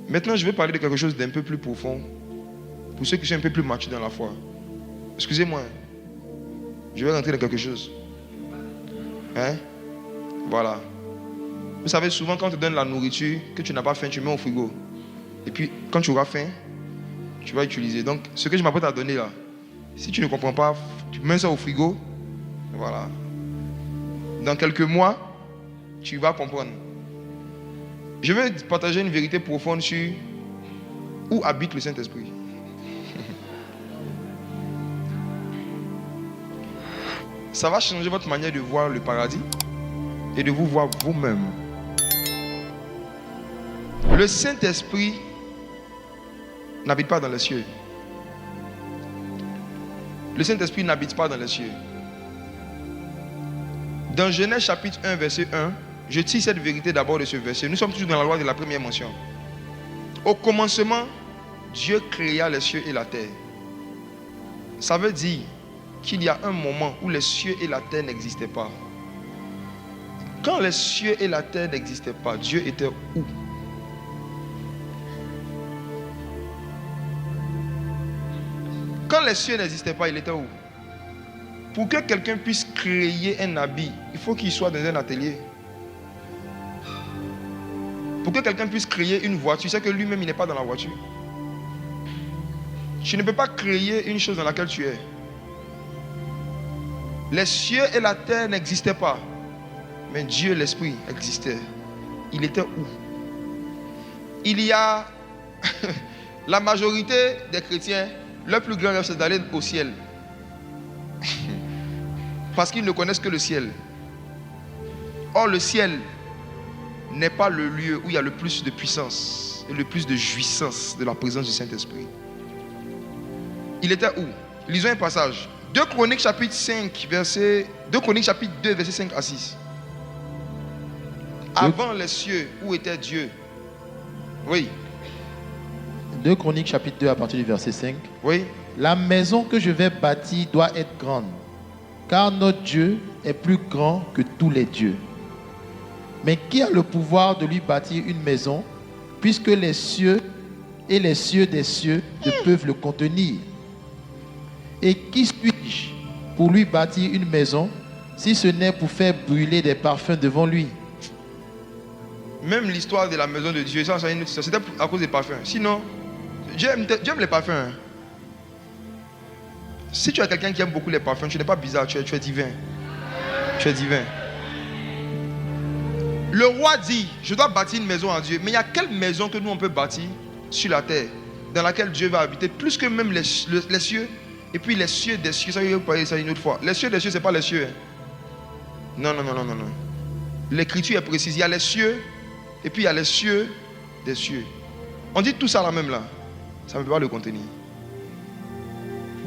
Maintenant, je vais parler de quelque chose d'un peu plus profond. Pour ceux qui sont un peu plus matures dans la foi. Excusez-moi. Je vais rentrer dans quelque chose. Hein? Voilà. Vous savez, souvent quand on te donne la nourriture, que tu n'as pas faim, tu mets au frigo. Et puis, quand tu auras faim, tu vas utiliser. Donc, ce que je m'apprête à donner là, si tu ne comprends pas, tu mets ça au frigo. Voilà. Dans quelques mois, tu vas comprendre. Je vais partager une vérité profonde sur où habite le Saint-Esprit. Ça va changer votre manière de voir le paradis et de vous voir vous-même. Le Saint-Esprit n'habite pas dans les cieux. Le Saint-Esprit n'habite pas dans les cieux. Dans Genèse chapitre 1, verset 1, je tire cette vérité d'abord de ce verset. Nous sommes toujours dans la loi de la première mention. Au commencement, Dieu créa les cieux et la terre. Ça veut dire qu'il y a un moment où les cieux et la terre n'existaient pas. Quand les cieux et la terre n'existaient pas, Dieu était où? Quand les cieux n'existaient pas, il était où? Pour que quelqu'un puisse créer un habit, il faut qu'il soit dans un atelier. Pour que quelqu'un puisse créer une voiture, c'est que lui-même il n'est pas dans la voiture. Tu ne peux pas créer une chose dans laquelle tu es. Les cieux et la terre n'existaient pas. Mais Dieu, l'Esprit, existait. Il était où? Il y a la majorité des chrétiens, leur plus grand rêve c'est d'aller au ciel. Parce qu'ils ne connaissent que le ciel. Or le ciel n'est pas le lieu où il y a le plus de puissance et le plus de jouissance de la présence du Saint-Esprit. Il était où? Lisons un passage. 2 Chroniques chapitre 5, 2 Chroniques chapitre 2, verset 5 à 6. Avant les cieux, où était Dieu? Oui. 2 Chroniques chapitre 2 à partir du verset 5. Oui. La maison que je vais bâtir doit être grande, car notre Dieu est plus grand que tous les dieux. Mais qui a le pouvoir de lui bâtir une maison, puisque les cieux et les cieux des cieux ne peuvent le contenir? Et qui suis-je pour lui bâtir une maison, si ce n'est pour faire brûler des parfums devant lui? Même l'histoire de la maison de Dieu, ça c'était à cause des parfums. Sinon, Dieu aime les parfums. Hein. Si tu as quelqu'un qui aime beaucoup les parfums, tu n'es pas bizarre, tu es divin. Tu es divin. Le roi dit, je dois bâtir une maison à Dieu. Mais il y a quelle maison que nous on peut bâtir sur la terre, dans laquelle Dieu va habiter, plus que même les cieux? Et puis les cieux des cieux, ça je vais vous parler de ça une autre fois. Les cieux des cieux, ce n'est pas les cieux. Hein. Non. L'écriture est précise. Il y a les cieux, et puis il y a les cieux des cieux. On dit tout ça là même là. Ça ne peut pas le contenir.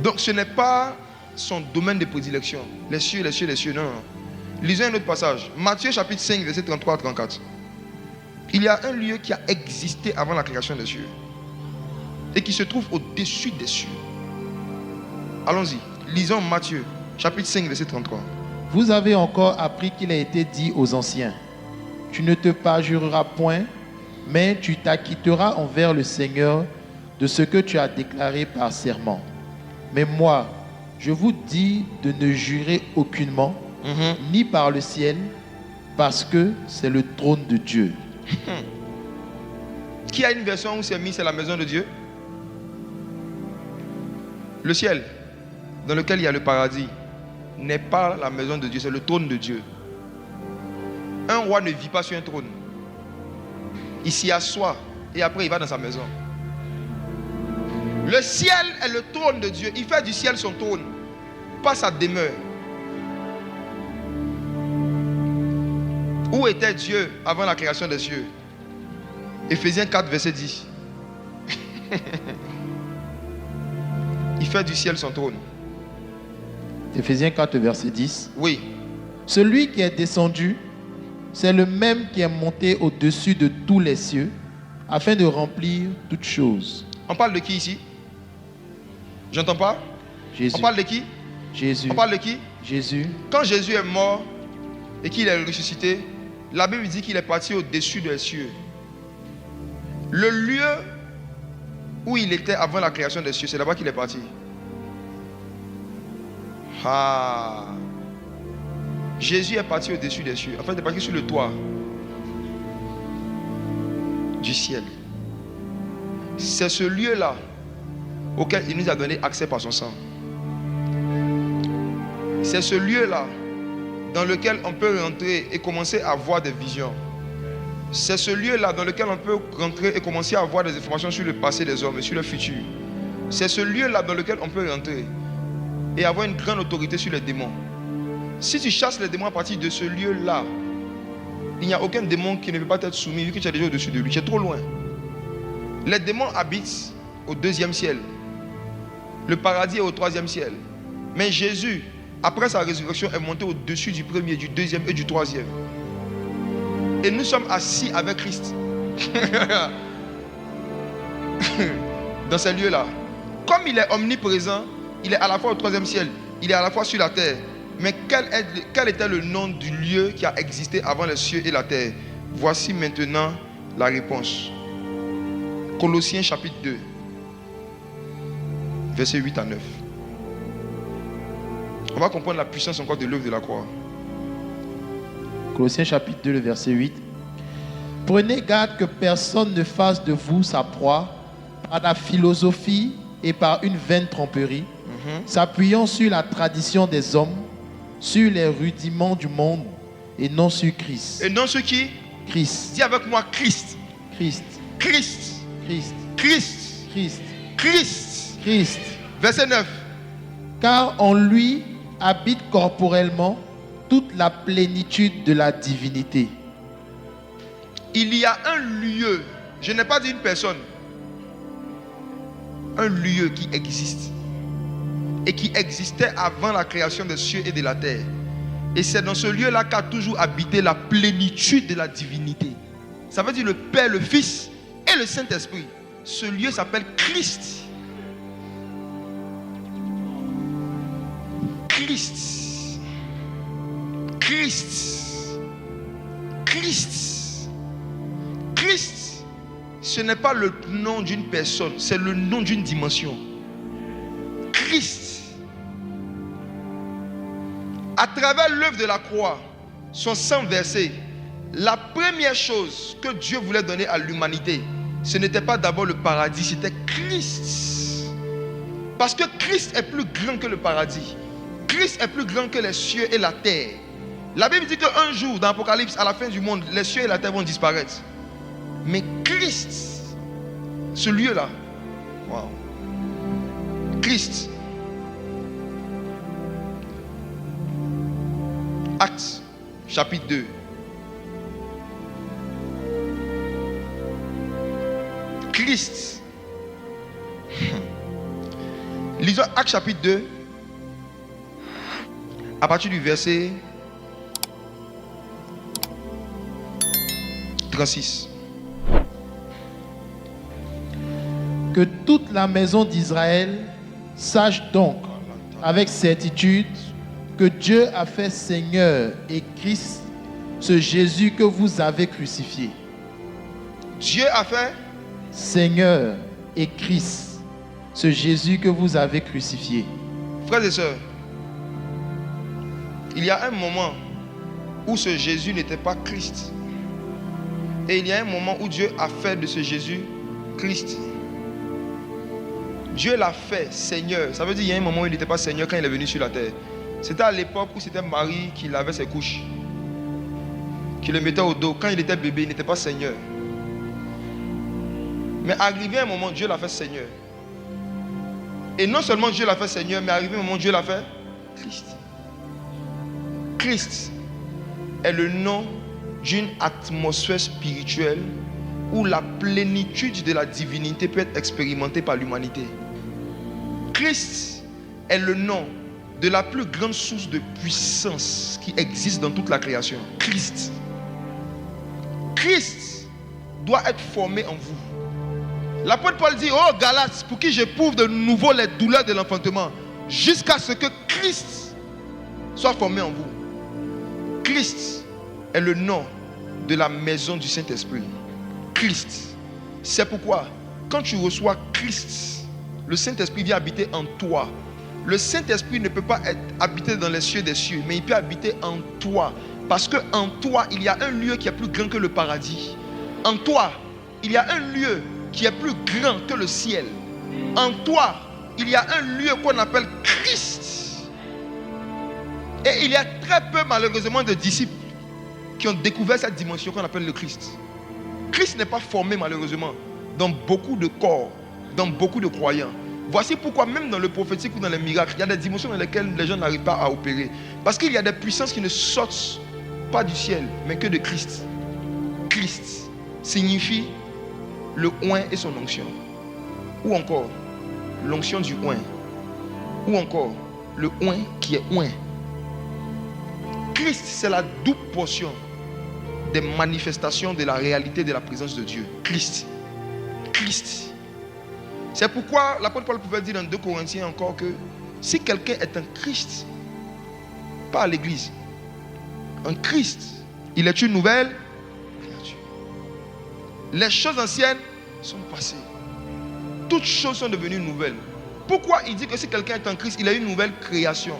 Donc ce n'est pas son domaine de prédilection. Les cieux, non. Lisons un autre passage. Matthieu chapitre 5, verset 33 à 34. Il y a un lieu qui a existé avant la création des cieux. Et qui se trouve au-dessus des cieux. Allons-y. Lisons Matthieu chapitre 5, verset 33. Vous avez encore appris qu'il a été dit aux anciens: tu ne te parjureras point, mais tu t'acquitteras envers le Seigneur de ce que tu as déclaré par serment. Mais moi, je vous dis de ne jurer aucunement, ni par le ciel, parce que c'est le trône de Dieu. Qui a une version où c'est mis, c'est la maison de Dieu? Le ciel, dans lequel il y a le paradis, n'est pas la maison de Dieu, c'est le trône de Dieu. Un roi ne vit pas sur un trône. Il s'y assoit et après il va dans sa maison. Le ciel est le trône de Dieu. Il fait du ciel son trône, pas sa demeure. Où était Dieu avant la création des cieux? Éphésiens 4, verset 10. Il fait du ciel son trône. Éphésiens 4, verset 10. Oui. Celui qui est descendu, c'est le même qui est monté au-dessus de tous les cieux, afin de remplir toutes choses. On parle de qui ici? J'entends pas? Jésus. On parle de qui? Jésus. On parle de qui? Jésus. Quand Jésus est mort et qu'il est ressuscité, la Bible dit qu'il est parti au-dessus des cieux. Le lieu où il était avant la création des cieux, c'est là-bas qu'il est parti. Ah. Jésus est parti au-dessus des cieux. En fait, il est parti sur le toit du ciel. C'est ce lieu-là auquel il nous a donné accès par son sang. C'est ce lieu-là dans lequel on peut rentrer et commencer à voir des visions. C'est ce lieu-là dans lequel on peut rentrer et commencer à avoir des informations sur le passé des hommes et sur le futur. C'est ce lieu-là dans lequel on peut rentrer et avoir une grande autorité sur les démons. Si tu chasses les démons à partir de ce lieu-là, il n'y a aucun démon qui ne peut pas être soumis vu que tu es déjà au-dessus de lui. Tu es trop loin. Les démons habitent au 2e ciel. Le paradis est au 3e ciel. Mais Jésus, après sa résurrection, est monté au-dessus du 1er, du 2e et du 3e. Et nous sommes assis avec Christ. Dans ces lieux-là. Comme il est omniprésent, il est à la fois au 3e ciel, il est à la fois sur la terre. Mais quel était le nom du lieu qui a existé avant les cieux et la terre? Voici maintenant la réponse. Colossiens chapitre 2, versets 8 à 9. On va comprendre la puissance encore de l'œuvre de la croix. Colossiens chapitre 2, le verset 8. Prenez garde que personne ne fasse de vous sa proie par la philosophie et par une vaine tromperie, s'appuyant sur la tradition des hommes, sur les rudiments du monde et non sur Christ. Et non sur qui? Christ. Dis avec moi Christ. Christ. Christ. Christ. Christ. Christ. Christ. Christ. Verset 9. Car en lui habite corporellement toute la plénitude de la divinité. Il y a un lieu, je n'ai pas dit une personne, un lieu qui existe et qui existait avant la création des cieux et de la terre. Et c'est dans ce lieu-là qu'a toujours habité la plénitude de la divinité. Ça veut dire le Père, le Fils et le Saint-Esprit. Ce lieu s'appelle Christ. Christ. Christ. Christ. Christ, ce n'est pas le nom d'une personne, c'est le nom d'une dimension. Christ. À travers l'œuvre de la croix, son sang versé, la première chose que Dieu voulait donner à l'humanité, ce n'était pas d'abord le paradis, c'était Christ. Parce que Christ est plus grand que le paradis. Christ est plus grand que les cieux et la terre. La Bible dit qu'un jour, dans l'Apocalypse, à la fin du monde, les cieux et la terre vont disparaître. Mais Christ, ce lieu-là, wow. Christ, Actes, chapitre 2. Christ. Lisons Actes, chapitre 2, à partir du verset 36. Que toute la maison d'Israël sache donc avec certitude que Dieu a fait Seigneur et Christ ce Jésus que vous avez crucifié. Dieu a fait Seigneur et Christ ce Jésus que vous avez crucifié. Frères et sœurs, il y a un moment où ce Jésus n'était pas Christ. Et il y a un moment où Dieu a fait de ce Jésus Christ. Dieu l'a fait Seigneur. Ça veut dire qu'il y a un moment où il n'était pas Seigneur quand il est venu sur la terre. C'était à l'époque où c'était Marie qui lavait ses couches, qui le mettait au dos. Quand il était bébé, il n'était pas Seigneur. Mais arrivé un moment, Dieu l'a fait Seigneur. Et non seulement Dieu l'a fait Seigneur, mais arrivé un moment, Dieu l'a fait Christ. Christ est le nom d'une atmosphère spirituelle où la plénitude de la divinité peut être expérimentée par l'humanité. Christ est le nom de la plus grande source de puissance qui existe dans toute la création. Christ. Christ doit être formé en vous. L'apôtre Paul dit, oh Galates, pour qui j'éprouve de nouveau les douleurs de l'enfantement, jusqu'à ce que Christ soit formé en vous. Christ est le nom de la maison du Saint-Esprit. Christ. C'est pourquoi, quand tu reçois Christ, le Saint-Esprit vient habiter en toi. Le Saint-Esprit ne peut pas habiter dans les cieux des cieux, mais il peut habiter en toi. Parce qu'en toi, il y a un lieu qui est plus grand que le paradis. En toi, il y a un lieu qui est plus grand que le ciel. En toi, il y a un lieu qu'on appelle Christ. Et il y a très peu, malheureusement, de disciples qui ont découvert cette dimension qu'on appelle le Christ. Christ n'est pas formé, malheureusement, dans beaucoup de corps, dans beaucoup de croyants. Voici pourquoi même dans le prophétique ou dans les miracles, il y a des dimensions dans lesquelles les gens n'arrivent pas à opérer. Parce qu'il y a des puissances qui ne sortent pas du ciel, mais que de Christ. Christ signifie le oint et son onction. Ou encore, l'onction du oint. Ou encore, le oint qui est oint. Christ, c'est la double portion des manifestations de la réalité de la présence de Dieu. Christ. Christ. C'est pourquoi l'apôtre Paul pouvait dire dans 2 Corinthiens encore que si quelqu'un est un Christ, pas à l'église, un Christ, il est une nouvelle créature. Les choses anciennes sont passées. Toutes choses sont devenues nouvelles. Pourquoi il dit que si quelqu'un est en Christ, il a une nouvelle création?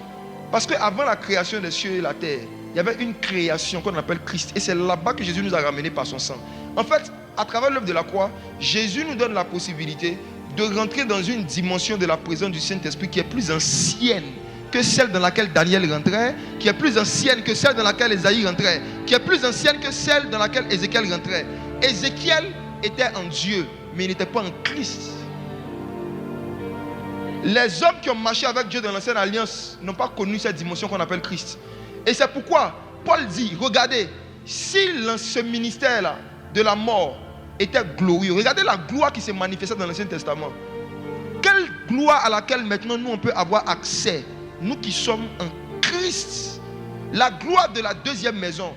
Parce qu'avant la création des cieux et la terre, il y avait une création qu'on appelle Christ. Et c'est là-bas que Jésus nous a ramenés par son sang. En fait, à travers l'œuvre de la croix, Jésus nous donne la possibilité de rentrer dans une dimension de la présence du Saint-Esprit qui est plus ancienne que celle dans laquelle Daniel rentrait, qui est plus ancienne que celle dans laquelle Ésaïe rentrait, qui est plus ancienne que celle dans laquelle Ézéchiel rentrait. Ézéchiel était en Dieu, mais il n'était pas en Christ. Les hommes qui ont marché avec Dieu dans l'ancienne alliance n'ont pas connu cette dimension qu'on appelle Christ. Et c'est pourquoi Paul dit, regardez, si ce ministère-là de la mort était glorieux, regardez la gloire qui s'est manifestée dans l'Ancien Testament. Quelle gloire à laquelle maintenant nous on peut avoir accès, nous qui sommes en Christ. La gloire de la deuxième maison.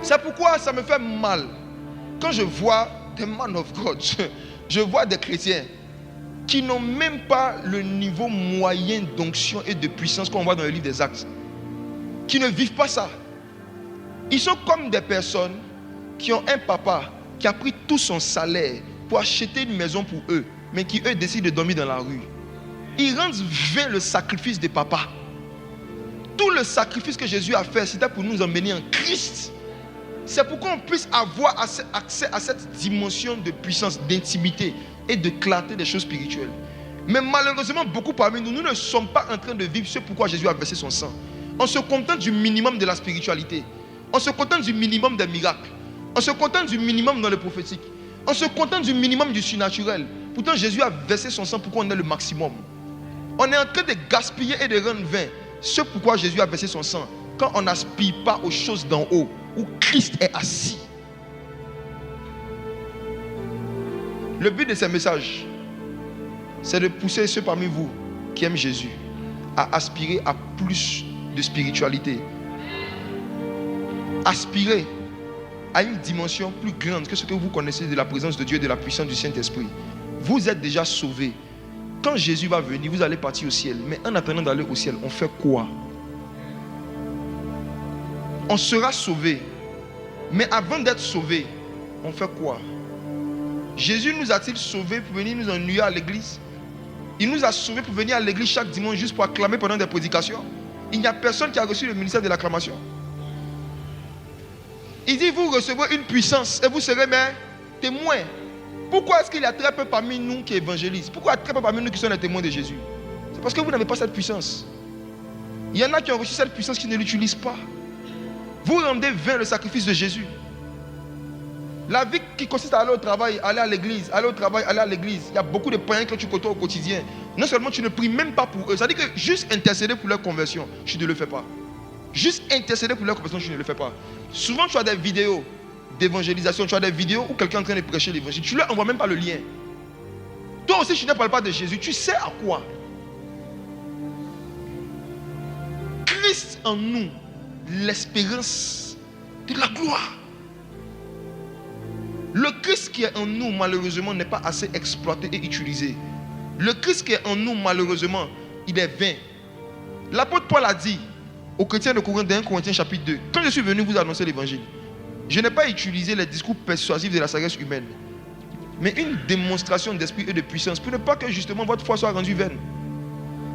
C'est pourquoi ça me fait mal quand je vois des man of God, je vois des chrétiens qui n'ont même pas le niveau moyen d'onction et de puissance qu'on voit dans le livre des Actes, qui ne vivent pas ça. Ils sont comme des personnes qui ont un papa qui a pris tout son salaire pour acheter une maison pour eux, mais qui eux décident de dormir dans la rue. Ils rendent vain le sacrifice de papa. Tout le sacrifice que Jésus a fait, c'était pour nous emmener en Christ. C'est pour qu'on puisse avoir accès à cette dimension de puissance, d'intimité et de clarté des choses spirituelles. Mais malheureusement, beaucoup parmi nous, nous ne sommes pas en train de vivre ce pourquoi Jésus a versé son sang. On se contente du minimum de la spiritualité. On se contente du minimum des miracles. On se contente du minimum dans le prophétique. On se contente du minimum du surnaturel. Pourtant, Jésus a versé son sang pour qu'on ait le maximum. On est en train de gaspiller et de rendre vain ce pourquoi Jésus a versé son sang quand on n'aspire pas aux choses d'en haut où Christ est assis. Le but de ces messages, c'est de pousser ceux parmi vous qui aiment Jésus à aspirer à plus de spiritualité. Aspirer à une dimension plus grande que ce que vous connaissez de la présence de Dieu et de la puissance du Saint-Esprit. Vous êtes déjà sauvés. Quand Jésus va venir, vous allez partir au ciel. Mais en attendant d'aller au ciel, on fait quoi? On sera sauvé. Mais avant d'être sauvé, on fait quoi? Jésus nous a-t-il sauvés pour venir nous ennuyer à l'église? Il nous a sauvés pour venir à l'église chaque dimanche juste pour acclamer pendant des prédications. Il n'y a personne qui a reçu le ministère de l'acclamation. Il dit, vous recevrez une puissance et vous serez mes témoins. Pourquoi est-ce qu'il y a très peu parmi nous qui évangélisent? Pourquoi il y a très peu parmi nous qui sont les témoins de Jésus? C'est parce que vous n'avez pas cette puissance. Il y en a qui ont reçu cette puissance qui ne l'utilisent pas. Vous rendez vain le sacrifice de Jésus. La vie qui consiste à aller au travail, aller à l'église, aller au travail, aller à l'église. Il y a beaucoup de païens que tu côtoies au quotidien. Non seulement tu ne pries même pas pour eux. C'est-à-dire que juste intercéder pour leur conversion, tu ne le fais pas. Juste intercéder pour leur conversion, tu ne le fais pas. Souvent tu as des vidéos d'évangélisation, tu as des vidéos où quelqu'un est en train de prêcher l'évangile. Tu ne leur envoies même pas le lien. Toi aussi tu ne parles pas de Jésus. Tu sais à quoi? Christ en nous, l'espérance de la gloire. Le Christ qui est en nous, malheureusement, n'est pas assez exploité et utilisé. Le Christ qui est en nous, malheureusement, il est vain. L'apôtre Paul a dit aux chrétiens de Corinthe, dans 1 Corinthiens chapitre 2, quand je suis venu vous annoncer l'évangile, Je n'ai pas utilisé les discours persuasifs de la sagesse humaine, mais une démonstration d'esprit et de puissance pour ne pas que justement votre foi soit rendue vaine.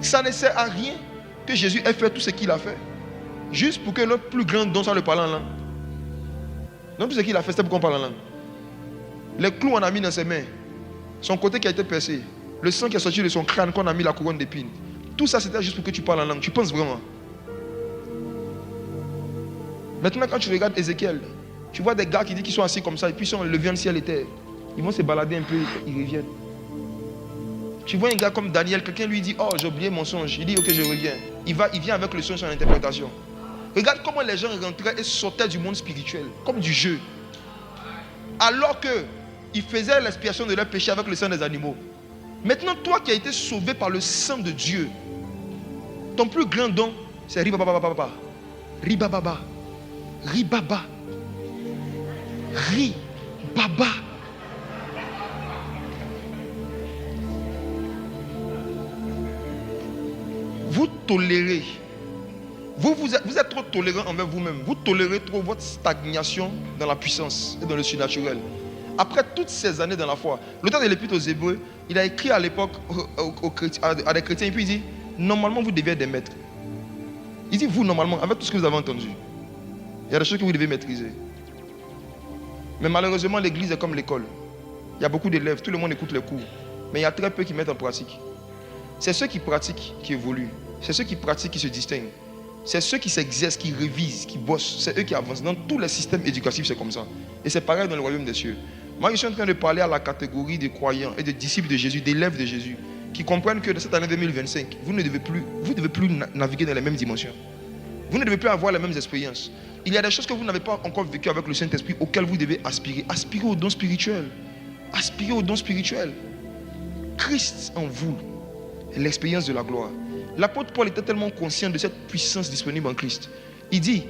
Ça ne sert à rien que Jésus ait fait tout ce qu'il a fait, juste pour que notre plus grand don soit le parler en langue. Non, tout ce qu'il a fait, c'était pour qu'on parle en langue. Les clous on a mis dans ses mains, son côté qui a été percé, le sang qui est sorti de son crâne qu'on a mis la couronne d'épines. Tout ça, c'était juste pour que tu parles en langue. Tu penses vraiment? Maintenant, quand tu regardes Ézéchiel, tu vois des gars qui disent qu'ils sont assis comme ça et puis ils sont levés en ciel et terre. Ils vont se balader un peu, ils reviennent. Tu vois un gars comme Daniel, quelqu'un lui dit, oh, j'ai oublié mon songe. Il dit, ok, je reviens. Il vient avec le songe en interprétation. Regarde comment les gens rentraient et sortaient du monde spirituel, comme du jeu. Alors qu'ils faisaient l'expiation de leur péché avec le sang des animaux. Maintenant, toi qui as été sauvé par le sang de Dieu, ton plus grand don, c'est ribababa. Ribababa. Ribaba. Ribaba. Vous tolérez. Vous êtes trop tolérant envers vous-même. Vous tolérez trop votre stagnation dans la puissance et dans le surnaturel. Après toutes ces années dans la foi, l'auteur de l'Épître aux Hébreux, il a écrit à l'époque à des chrétiens et puis il dit, normalement vous deviez être des maîtres. Il dit, vous normalement, avec tout ce que vous avez entendu, il y a des choses que vous devez maîtriser. Mais malheureusement, l'église est comme l'école. Il y a beaucoup d'élèves, tout le monde écoute les cours, mais il y a très peu qui mettent en pratique. C'est ceux qui pratiquent qui évoluent. C'est ceux qui pratiquent qui se distinguent. C'est ceux qui s'exercent, qui révisent, qui bossent. C'est eux qui avancent. Dans tous les systèmes éducatifs, c'est comme ça. Et c'est pareil dans le royaume des cieux. Moi, je suis en train de parler à la catégorie des croyants et des disciples de Jésus, d'élèves de Jésus, qui comprennent que dans cette année 2025, vous ne devez plus naviguer dans les mêmes dimensions. Vous ne devez plus avoir les mêmes expériences. Il y a des choses que vous n'avez pas encore vécues avec le Saint-Esprit auxquelles vous devez aspirer. Aspirez au don spirituel. Aspirez au don spirituel. Christ en vous est l'expérience de la gloire. L'apôtre Paul était tellement conscient de cette puissance disponible en Christ. Il dit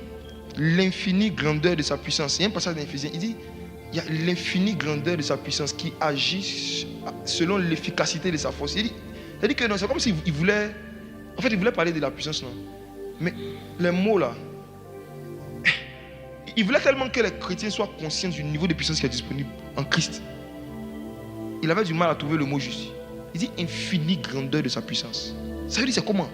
l'infinie grandeur de sa puissance. Il y a un passage d'Éphésiens, il dit il y a l'infinie grandeur de sa puissance qui agit selon l'efficacité de sa force. Il dit que non, c'est comme s'il voulait. En fait, il voulait parler de la puissance, non. Mais les mots là, il voulait tellement que les chrétiens soient conscients du niveau de puissance qui est disponible en Christ. Il avait du mal à trouver le mot juste. Il dit infinie grandeur de sa puissance. Ça veut dire c'est comment?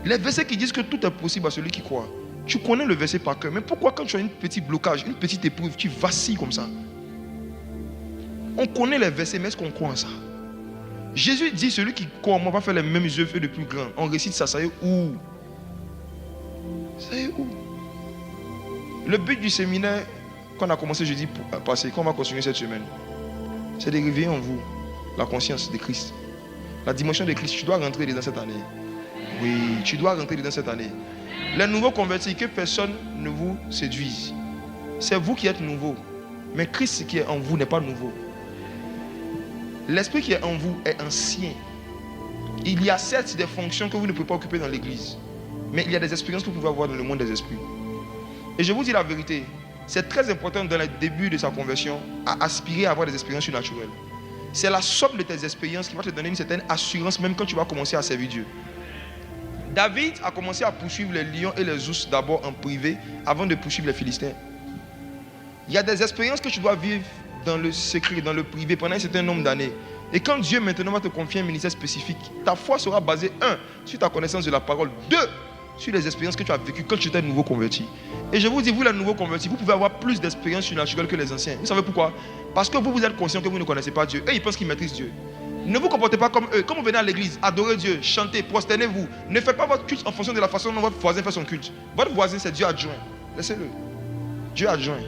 Les versets qui disent que tout est possible à celui qui croit. Tu connais le verset par cœur, mais pourquoi quand tu as un petit blocage, une petite épreuve, tu vacilles comme ça? On connaît les versets, mais est-ce qu'on croit en ça? Jésus dit celui qui croit en moi va faire les mêmes œuvres de plus grands. On récite ça, ça y est où? Ça y est où? Le but du séminaire qu'on a commencé jeudi passé, qu'on va continuer cette semaine, c'est de réveiller en vous la conscience de Christ. La dimension de Christ, tu dois rentrer dedans cette année. Oui, tu dois rentrer dedans cette année. Les nouveaux convertis, que personne ne vous séduise. C'est vous qui êtes nouveau. Mais Christ qui est en vous n'est pas nouveau. L'esprit qui est en vous est ancien. Il y a certes des fonctions que vous ne pouvez pas occuper dans l'église. Mais il y a des expériences que vous pouvez avoir dans le monde des esprits. Et je vous dis la vérité, c'est très important dans le début de sa conversion à aspirer à avoir des expériences surnaturelles. C'est la somme de tes expériences qui va te donner une certaine assurance même quand tu vas commencer à servir Dieu. David a commencé à poursuivre les lions et les ours d'abord en privé avant de poursuivre les Philistins. Il y a des expériences que tu dois vivre dans le secret, dans le privé pendant un certain nombre d'années. Et quand Dieu maintenant va te confier un ministère spécifique, ta foi sera basée 1 sur ta connaissance de la parole, 2 sur les expériences que tu as vécues quand tu étais nouveau converti. Et je vous dis, vous les nouveaux convertis, vous pouvez avoir plus d'expériences surnaturelles que les anciens. Vous savez pourquoi? Parce que vous êtes conscient que vous ne connaissez pas Dieu. Eux, ils pensent qu'ils maîtrisent Dieu. Ne vous comportez pas comme eux. Quand vous venez à l'église, adorez Dieu, chantez, prosternez-vous. Ne faites pas votre culte en fonction de la façon dont votre voisin fait son culte. Votre voisin, c'est Dieu adjoint. Laissez-le. Dieu adjoint.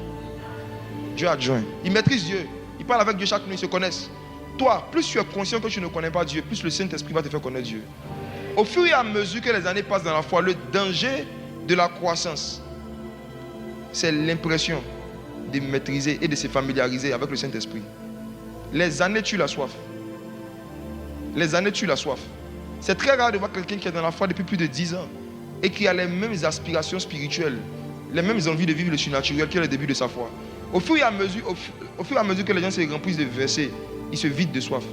Dieu adjoint. Ils maîtrisent Dieu. Ils parlent avec Dieu chaque nuit, ils se connaissent. Toi, plus tu es conscient que tu ne connais pas Dieu, plus le Saint-Esprit va te faire connaître Dieu. Au fur et à mesure que les années passent dans la foi, le danger de la croissance, c'est l'impression de maîtriser et de se familiariser avec le Saint-Esprit. Les années tuent la soif. Les années tuent la soif. C'est très rare de voir quelqu'un qui est dans la foi depuis plus de 10 ans et qui a les mêmes aspirations spirituelles, les mêmes envies de vivre le surnaturel qu'à le début de sa foi. Au fur et à mesure que les gens se remplissent de versets, ils se vident de soif.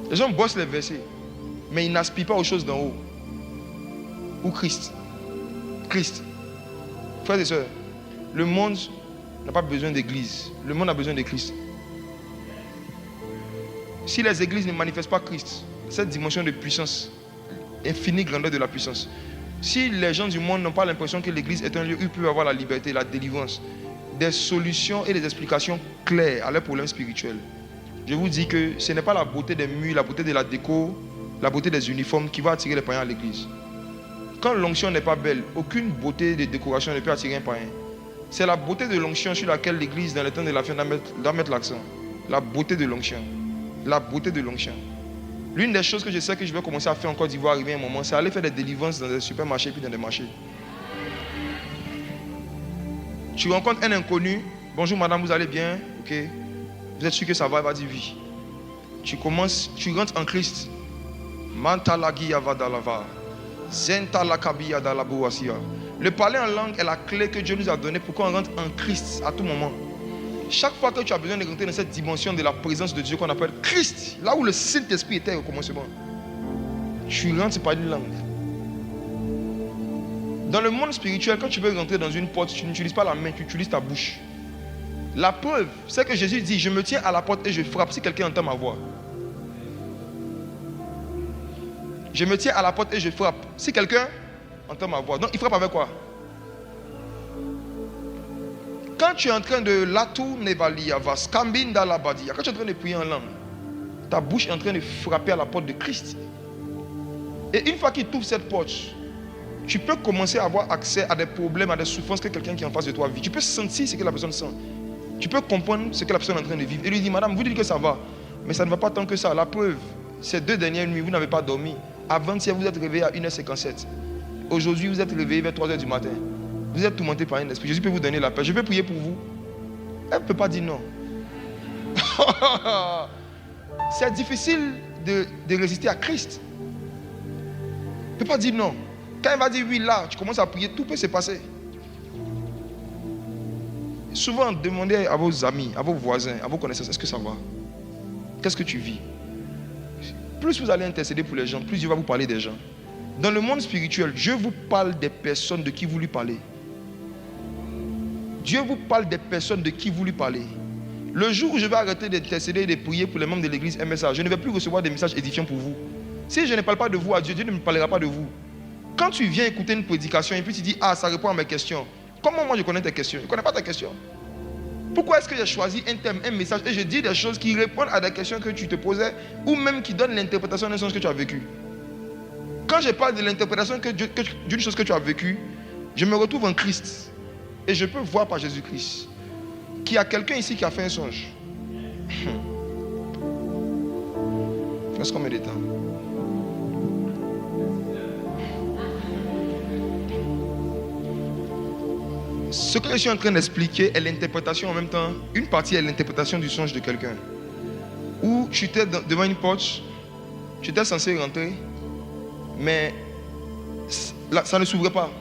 Les gens bossent les versets, mais ils n'aspirent pas aux choses d'en haut. Ou Christ. Christ. Frères et sœurs, Le monde n'a pas besoin d'église. Le monde a besoin de Christ. Si les églises ne manifestent pas Christ, cette dimension de puissance, infinie grandeur de la puissance, si les gens du monde n'ont pas l'impression que l'église est un lieu où ils peuvent avoir la liberté, la délivrance, des solutions et des explications claires à leurs problèmes spirituels, je vous dis que ce n'est pas la beauté des murs, la beauté de la déco, la beauté des uniformes qui va attirer les païens à l'église. Quand l'onction n'est pas belle, aucune beauté de décoration ne peut attirer un païen. C'est la beauté de l'onction sur laquelle l'église, dans le temps de la fin, doit mettre l'accent. La beauté de l'onction. La beauté de l'onction. L'une des choses que je sais que je vais commencer à faire en Côte d'Ivoire arriver un moment, c'est aller faire des délivrances dans des supermarchés puis dans des marchés. Tu rencontres un inconnu, bonjour madame, vous allez bien? Ok. Vous êtes sûr que ça va? Il va dire oui. Tu rentres en Christ. Le parler en langue est la clé que Dieu nous a donnée pour qu'on rentre en Christ à tout moment. Chaque fois que tu as besoin de rentrer dans cette dimension de la présence de Dieu qu'on appelle Christ, là où le Saint-Esprit était au commencement, tu rentres par une langue. Dans le monde spirituel, quand tu veux rentrer dans une porte, tu n'utilises pas la main, tu utilises ta bouche. La preuve, c'est que Jésus dit, je me tiens à la porte et je frappe si quelqu'un entend ma voix. Je me tiens à la porte et je frappe si quelqu'un entend ma voix. Donc il frappe avec quoi? Quand tu es en train de latu nevalia vas kambinda la badia, quand tu es en train de prier en langue, ta bouche est en train de frapper à la porte de Christ. Et une fois qu'il t'ouvre cette porte, tu peux commencer à avoir accès à des problèmes, à des souffrances que quelqu'un qui est en face de toi vit. Tu peux sentir ce que la personne sent. Tu peux comprendre ce que la personne est en train de vivre. Et lui dit, madame, vous dites que ça va, mais ça ne va pas tant que ça. La preuve, ces 2 dernières nuits, vous n'avez pas dormi. Avant-hier, vous êtes réveillé à 1h57. Aujourd'hui, vous êtes réveillé vers 3h du matin. Vous êtes tourmenté par un esprit. Jésus peut vous donner la paix. Je vais prier pour vous. Elle ne peut pas dire non. C'est difficile de résister à Christ. Elle ne peut pas dire non. Quand elle va dire oui, là, tu commences à prier, tout peut se passer. Souvent, demandez à vos amis, à vos voisins, à vos connaissances, est-ce que ça va? Qu'est-ce que tu vis? Plus vous allez intercéder pour les gens, plus Dieu va vous parler des gens. Dans le monde spirituel, Dieu vous parle des personnes de qui vous lui parlez. Dieu vous parle des personnes de qui vous lui parlez. Le jour où je vais arrêter d'intercéder et de prier pour les membres de l'église MSA, je ne vais plus recevoir des messages édifiants pour vous. Si je ne parle pas de vous à Dieu, Dieu ne me parlera pas de vous. Quand tu viens écouter une prédication et puis tu dis, ah, ça répond à mes questions. Comment moi je connais tes questions? Je ne connais pas tes questions. Pourquoi est-ce que j'ai choisi un thème, un message et je dis des choses qui répondent à des questions que tu te posais ou même qui donnent l'interprétation d'un sens que tu as vécu? Quand je parle de l'interprétation d'une chose que tu as vécue, je me retrouve en Christ et je peux voir par Jésus-Christ qu'il y a quelqu'un ici qui a fait un songe. Reste combien de temps? Ce que je suis en train d'expliquer est l'interprétation en même temps. Une partie est l'interprétation du songe de quelqu'un. Où tu étais devant une porte, tu étais censé rentrer, mais ça ne s'ouvrait pas.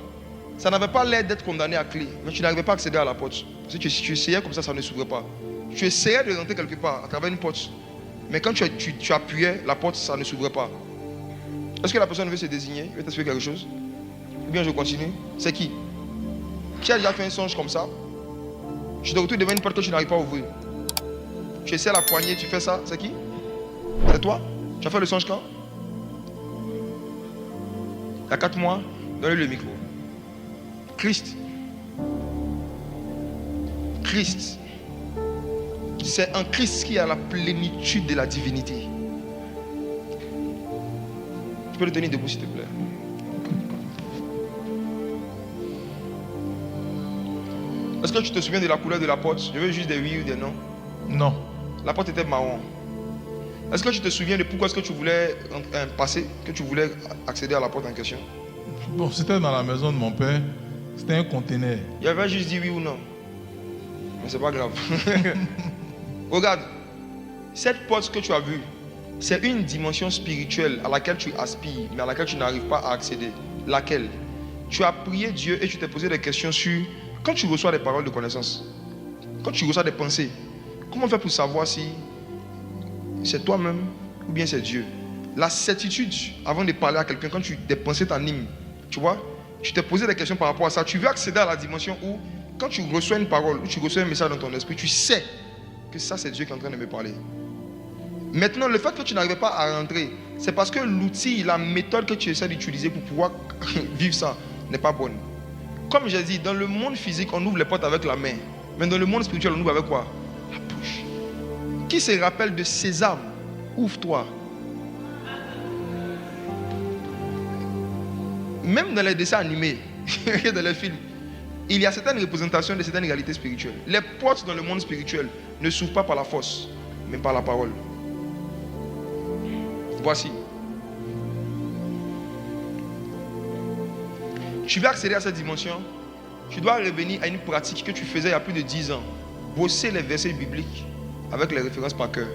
Ça n'avait pas l'air d'être condamné à clé, mais tu n'arrivais pas à accéder à la porte. Parce que tu essayais comme ça ne s'ouvrait pas. Tu essayais de rentrer quelque part à travers une porte, mais quand tu appuyais, la porte, ça ne s'ouvrait pas. Est-ce que la personne veut se désigner? Il veut t'expliquer quelque chose? Ou bien je continue? C'est qui? Qui a déjà fait un songe comme ça? Tu te retrouves devant une porte que tu n'arrives pas à ouvrir. Tu essaies la poignée, tu fais ça. C'est qui? C'est toi? Tu as fait le songe quand? Il y a 4 mois, donnez le micro. Christ. Christ. C'est en Christ qu'il y a la plénitude de la divinité. Tu peux le tenir debout s'il te plaît. Est-ce que tu te souviens de la couleur de la porte? Je veux juste des oui ou des non. Non. La porte était marron. Est-ce que tu te souviens de pourquoi est-ce que tu voulais passer, que tu voulais accéder à la porte en question? Bon, c'était dans la maison de mon père. C'était un conteneur. Il avait juste dit oui ou non. Mais c'est pas grave. Regarde, cette porte que tu as vue, c'est une dimension spirituelle à laquelle tu aspires, mais à laquelle tu n'arrives pas à accéder. Laquelle? Tu as prié Dieu et tu t'es posé des questions sur... Quand tu reçois des paroles de connaissance, quand tu reçois des pensées, comment faire pour savoir si c'est toi-même ou bien c'est Dieu? La certitude, avant de parler à quelqu'un, quand des pensées t'animent, tu vois, tu t'es posé des questions par rapport à ça. Tu veux accéder à la dimension où Quand tu reçois une parole ou tu reçois un message dans ton esprit, tu sais que ça, c'est Dieu qui est en train de me parler. Maintenant, le fait que tu n'arrives pas à rentrer, c'est parce que l'outil, la méthode que tu essaies d'utiliser pour pouvoir vivre ça n'est pas bonne. Comme j'ai dit, dans le monde physique, on ouvre les portes avec la main. Mais dans le monde spirituel, on ouvre avec quoi? La bouche. Qui se rappelle de Sésame? Ouvre-toi. Même dans les dessins animés, dans les films, il y a certaines représentations de certaines réalités spirituelles. Les portes dans le monde spirituel ne s'ouvrent pas par la force, mais par la parole. Voici. Tu veux accéder à cette dimension, tu dois revenir à une pratique que tu faisais il y a plus de 10 ans. Bosser les versets bibliques avec les références par cœur.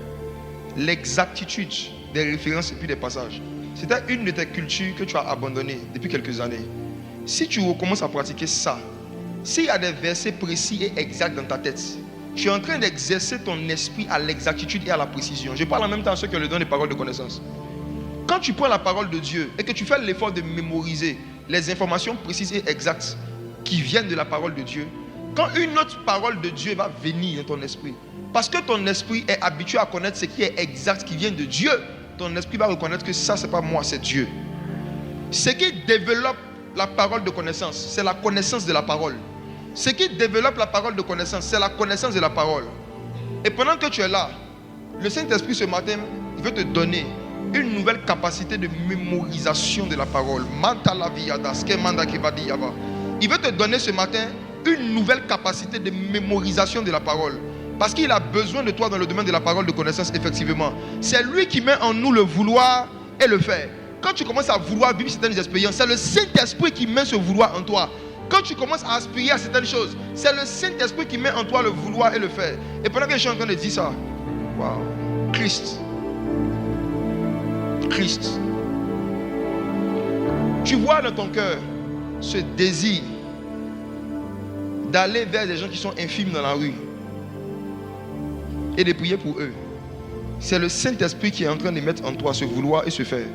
L'exactitude des références et puis des passages. C'était une de tes cultures que tu as abandonnées depuis quelques années. Si tu recommences à pratiquer ça, s'il y a des versets précis et exacts dans ta tête, tu es en train d'exercer ton esprit à l'exactitude et à la précision. Je parle en même temps à ceux qui ont le don des paroles de connaissance. Quand tu prends la parole de Dieu et que tu fais l'effort de mémoriser les informations précises et exactes qui viennent de la parole de Dieu, quand une autre parole de Dieu va venir dans ton esprit, parce que ton esprit est habitué à connaître ce qui est exact, qui vient de Dieu, ton esprit va reconnaître que ça, c'est pas moi, c'est Dieu. Ce qui développe la parole de connaissance, c'est la connaissance de la parole. Ce qui développe la parole de connaissance, c'est la connaissance de la parole. Et pendant que tu es là, le Saint-Esprit ce matin, il veut te donner une nouvelle capacité de mémorisation de la parole. Il veut te donner ce matin une nouvelle capacité de mémorisation de la parole. Parce qu'il a besoin de toi dans le domaine de la parole de connaissance, effectivement. C'est lui qui met en nous le vouloir et le faire. Quand tu commences à vouloir vivre certaines expériences, c'est le Saint-Esprit qui met ce vouloir en toi. Quand tu commences à aspirer à certaines choses, c'est le Saint-Esprit qui met en toi le vouloir et le faire. Et pendant que je suis en train de dire ça, waouh, Christ. Tu vois dans ton cœur ce désir d'aller vers des gens qui sont infimes dans la rue et de prier pour eux. C'est le Saint-Esprit qui est en train de mettre en toi ce vouloir et ce faire.